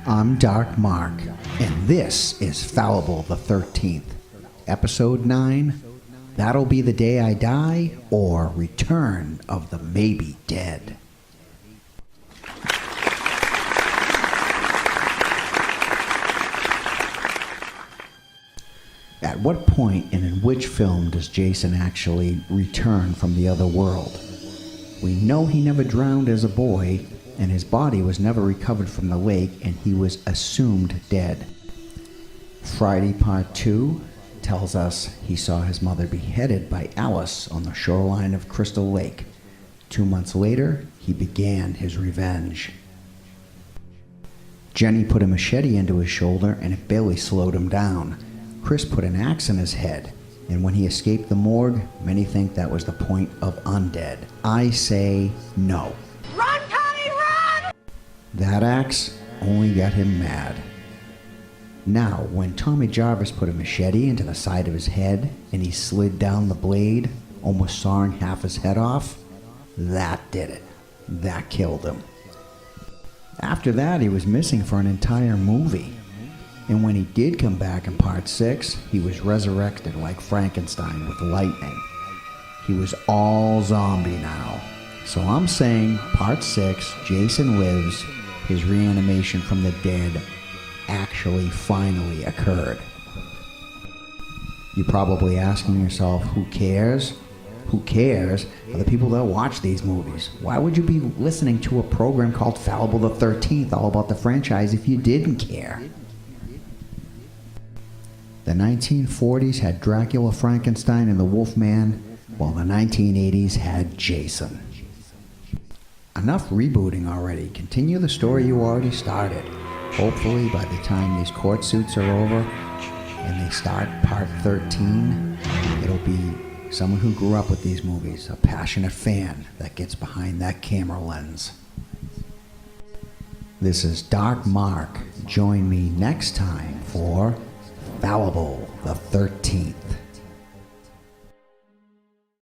I'm Dark Mark, and this is Fallible the 13th, Episode 9, That'll Be the Day I Die, or Return of the Maybe Dead. At what point and in which film does Jason actually return from the other world? We know he never drowned as a boy, and his body was never recovered from the lake, and he was assumed dead. Friday Part 2 tells us he saw his mother beheaded by Alice on the shoreline of Crystal Lake. 2 months later, he began his revenge. Jenny put a machete into his shoulder, and it barely slowed him down. Chris put an axe in his head, and when he escaped the morgue, many think that was the point of undead. I say no. Run, Connie, run! That axe only got him mad. Now, when Tommy Jarvis put a machete into the side of his head and he slid down the blade, almost sawing half his head off, that did it. That killed him. After that, he was missing for an entire movie. And when he did come back in Part 6, he was resurrected like Frankenstein with lightning. He was all zombie now. So I'm saying Part 6, Jason lives, his reanimation from the dead actually finally occurred. You're probably asking yourself, who cares? Who cares are the people that watch these movies. Why would you be listening to a program called Fallible the 13th all about the franchise if you didn't care? The 1940s had Dracula, Frankenstein, and the Wolfman, while the 1980s had Jason. Enough rebooting already. Continue the story you already started. Hopefully, by the time these court suits are over and they start Part 13, it'll be someone who grew up with these movies, a passionate fan that gets behind that camera lens. This is Dark Mark. Join me next time for Fallible the 13th.